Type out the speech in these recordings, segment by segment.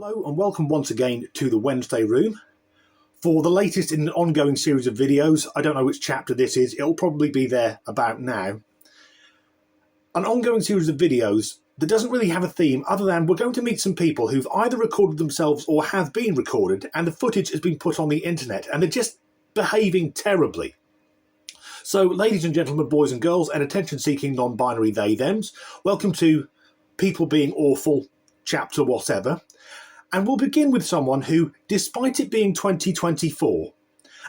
Hello and welcome once again to the Wednesday Room. For the latest in an ongoing series of videos, I don't know which chapter this is, it'll probably be there about now. An ongoing series of videos that doesn't really have a theme other than we're going to meet some people who've either recorded themselves or have been recorded, and the footage has been put on the internet and they're just behaving terribly. So ladies and gentlemen, boys and girls, and attention-seeking non-binary they-thems, welcome to People Being Awful, chapter whatever. And we'll begin with someone who, despite it being 2024,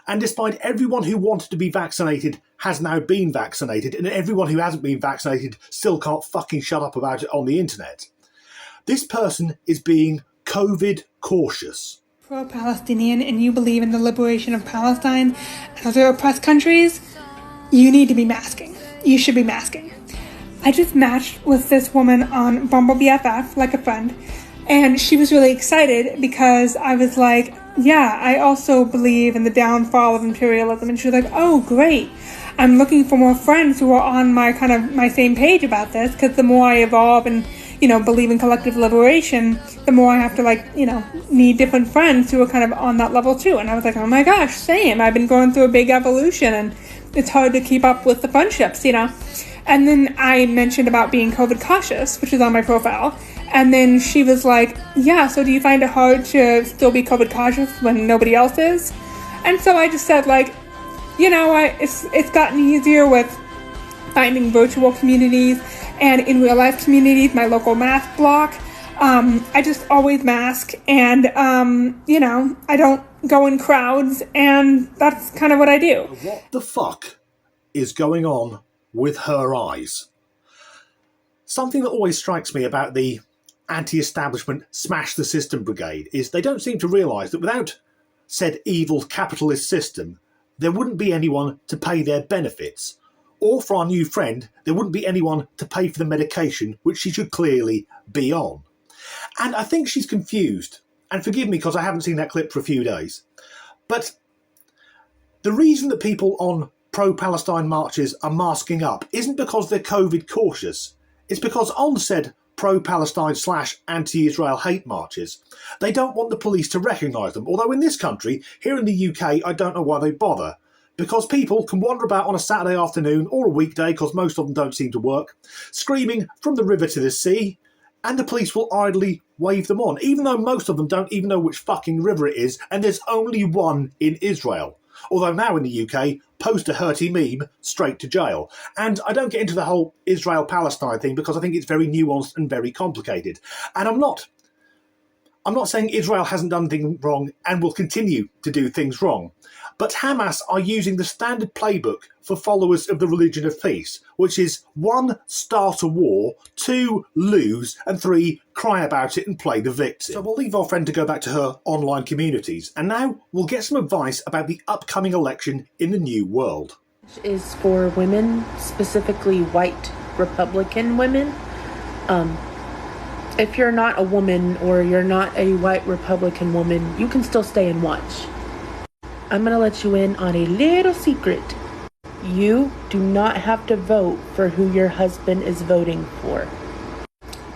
and despite everyone who wanted to be vaccinated has now been vaccinated, and everyone who hasn't been vaccinated still can't fucking shut up about it on the internet, this person is being COVID cautious. Pro-Palestinian and you believe in the liberation of Palestine and other oppressed countries, you need to be masking. You should be masking. I just matched with this woman on Bumble BFF, like a friend, and she was really excited because I was like, yeah, I also believe in the downfall of imperialism. And she was like, oh, great. I'm looking for more friends who are on my same page about this, because the more I evolve and, believe in collective liberation, the more I have to need different friends who are kind of on that level too. And I was like, oh my gosh, same. I've been going through a big evolution and it's hard to keep up with the friendships, And then I mentioned about being COVID cautious, which is on my profile. And then she was like, yeah, so do you find it hard to still be COVID cautious when nobody else is? And so I just said, it's gotten easier with finding virtual communities and in real life communities, my local mask block. I just always mask and, I don't go in crowds, and that's kind of what I do. What the fuck is going on with her eyes? Something that always strikes me about the anti-establishment smash the system brigade is they don't seem to realise that without said evil capitalist system, there wouldn't be anyone to pay their benefits. Or for our new friend, there wouldn't be anyone to pay for the medication which she should clearly be on. And I think she's confused. And forgive me because I haven't seen that clip for a few days. But the reason that people on pro-Palestine marches are masking up isn't because they're COVID cautious. It's because on said pro-Palestine / anti-Israel hate marches, they don't want the police to recognise them. Although in this country, here in the UK, I don't know why they bother. Because people can wander about on a Saturday afternoon or a weekday, because most of them don't seem to work, screaming from the river to the sea, and the police will idly wave them on, even though most of them don't even know which fucking river it is, and there's only one in Israel. Although now in the UK, post a hurty meme, straight to jail. And I don't get into the whole Israel-Palestine thing because I think it's very nuanced and very complicated. And I'm not saying Israel hasn't done anything wrong and will continue to do things wrong. But Hamas are using the standard playbook for followers of the religion of peace, which is 1, start a war, 2, lose, and 3, cry about it and play the victim. So we'll leave our friend to go back to her online communities. And now we'll get some advice about the upcoming election in the new world. Is for women, specifically white Republican women. If you're not a woman or you're not a white Republican woman, you can still stay and watch. I'm going to let you in on a little secret. You do not have to vote for who your husband is voting for.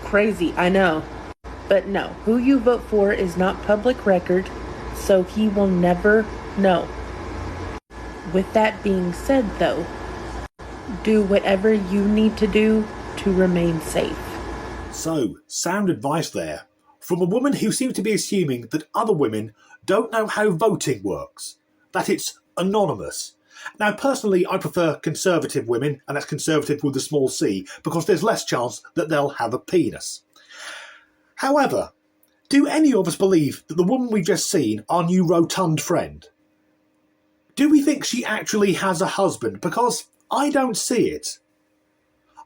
Crazy, I know. But no, who you vote for is not public record, so he will never know. With that being said, though, do whatever you need to do to remain safe. So, sound advice there from a woman who seems to be assuming that other women don't know how voting works, that it's anonymous. Now, personally, I prefer conservative women, and that's conservative with a small c, because there's less chance that they'll have a penis. However, do any of us believe that the woman we've just seen, our new rotund friend, do we think she actually has a husband? Because I don't see it.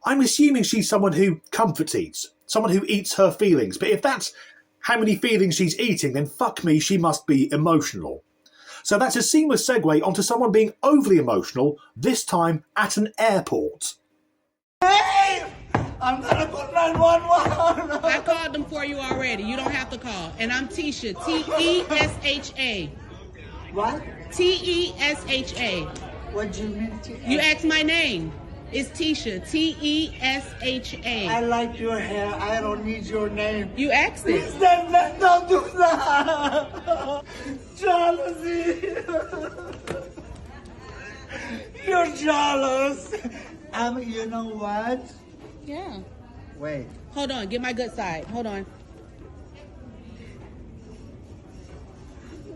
I'm assuming she's someone who comfort eats, someone who eats her feelings. But if that's how many feelings she's eating, then fuck me, she must be emotional. So that's a seamless segue onto someone being overly emotional, this time at an airport. Hey! I'm gonna put 911! I called them for you already. You don't have to call. And I'm Tisha. T-E-S-H-A. What? T-E-S-H-A. What do you mean? You asked my name. It's Tisha. T-E-S-H-A. I like your hair. I don't need your name. You asked it. Please, don't do that. Jealousy. You're jealous. You know what? Yeah. Wait. Hold on. Get my good side. Hold on.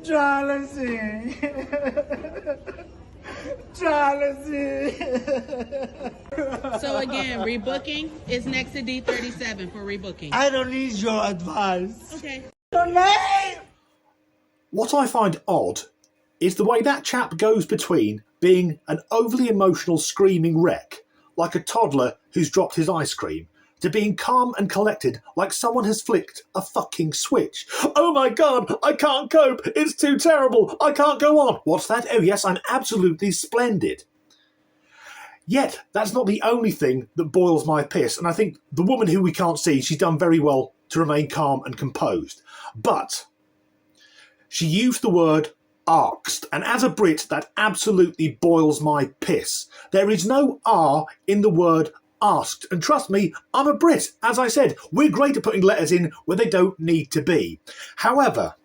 Jealousy. Jealousy. So again, rebooking is next to D37 for rebooking. I don't need your advice. Okay. Your name? What I find odd is the way that chap goes between being an overly emotional screaming wreck, like a toddler who's dropped his ice cream, to being calm and collected like someone has flicked a fucking switch. Oh my god, I can't cope, it's too terrible, I can't go on. What's that? Oh yes, I'm absolutely splendid. Yet, that's not the only thing that boils my piss, and I think the woman who we can't see, she's done very well to remain calm and composed. But she used the word arxed, and as a Brit, that absolutely boils my piss. There is no R in the word asked, and trust me, I'm a Brit. As I said, we're great at putting letters in where they don't need to be. However,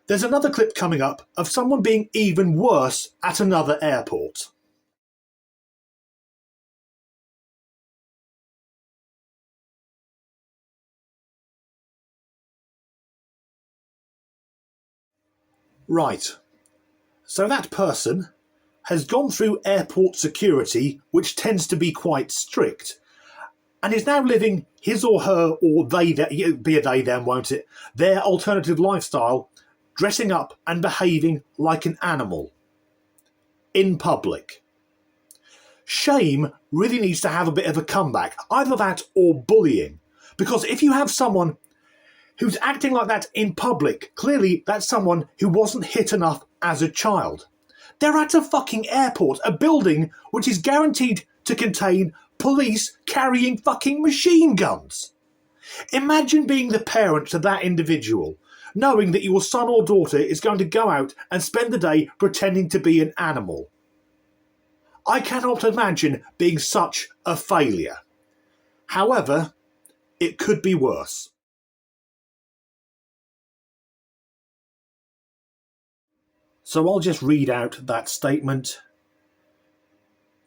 there's another clip coming up of someone being even worse at another airport. Right, so that person has gone through airport security, which tends to be quite strict, and is now living his or her, or they, be a they then, won't it, their alternative lifestyle, dressing up and behaving like an animal in public. Shame really needs to have a bit of a comeback, either that or bullying, because if you have someone who's acting like that in public, clearly that's someone who wasn't hit enough as a child. They're at a fucking airport, a building which is guaranteed to contain police carrying fucking machine guns. Imagine being the parent to that individual, knowing that your son or daughter is going to go out and spend the day pretending to be an animal. I cannot imagine being such a failure. However, it could be worse. So I'll just read out that statement.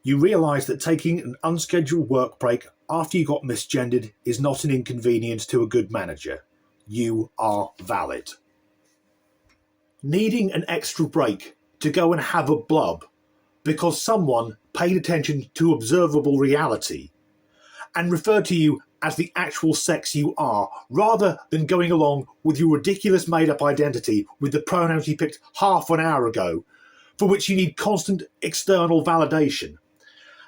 You realise that taking an unscheduled work break after you got misgendered is not an inconvenience to a good manager. You are valid. Needing an extra break to go and have a blub because someone paid attention to observable reality and referred to you as the actual sex you are, rather than going along with your ridiculous made-up identity with the pronouns you picked half an hour ago, for which you need constant external validation.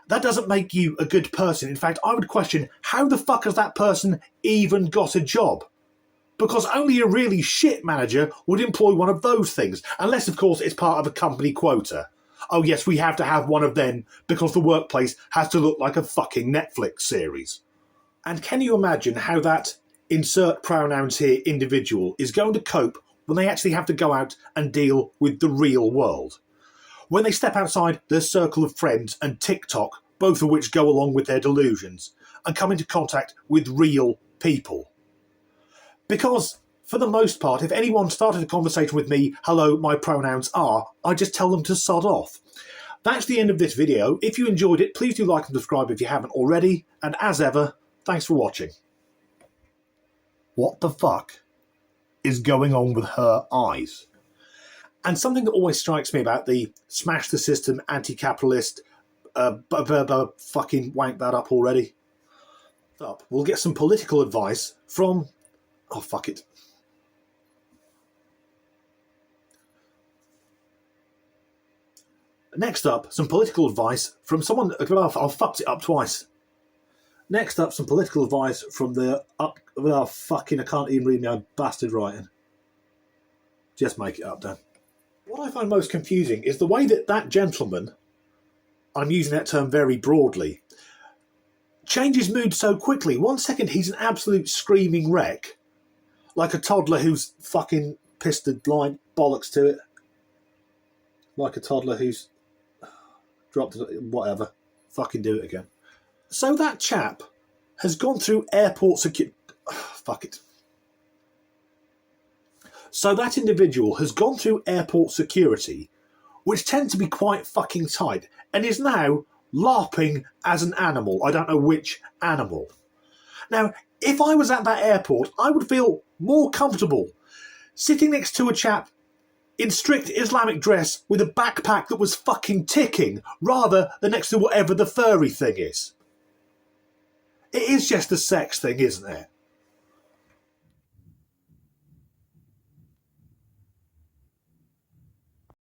That doesn't make you a good person. In fact, I would question, how the fuck has that person even got a job? Because only a really shit manager would employ one of those things, unless, of course, it's part of a company quota. Oh yes, we have to have one of them because the workplace has to look like a fucking Netflix series. And can you imagine how that insert pronouns here individual is going to cope when they actually have to go out and deal with the real world? When they step outside their circle of friends and TikTok, both of which go along with their delusions, and come into contact with real people. Because, for the most part, if anyone started a conversation with me, hello, my pronouns are, I just tell them to sod off. That's the end of this video. If you enjoyed it, please do like and subscribe if you haven't already, and as ever, thanks for watching. What the fuck is going on with her eyes? And something that always strikes me about the smash the system, anti-capitalist, fucking wank that up already. We'll get some political advice from... Oh, fuck it. Next up, some political advice from someone... I've fucked it up twice. Next up, some political advice from the... I can't even read my bastard writing. Just make it up, Dan. What I find most confusing is the way that that gentleman, I'm using that term very broadly, changes mood so quickly. 1 second he's an absolute screaming wreck, like a toddler who's fucking pissed the line bollocks to it. Like a toddler who's dropped whatever. Fucking do it again. So that chap has gone through airport security. Fuck it. So that individual has gone through airport security, which tend to be quite fucking tight, and is now LARPing as an animal. I don't know which animal. Now, if I was at that airport, I would feel more comfortable sitting next to a chap in strict Islamic dress with a backpack that was fucking ticking, rather than next to whatever the furry thing is. It is just a sex thing, isn't it?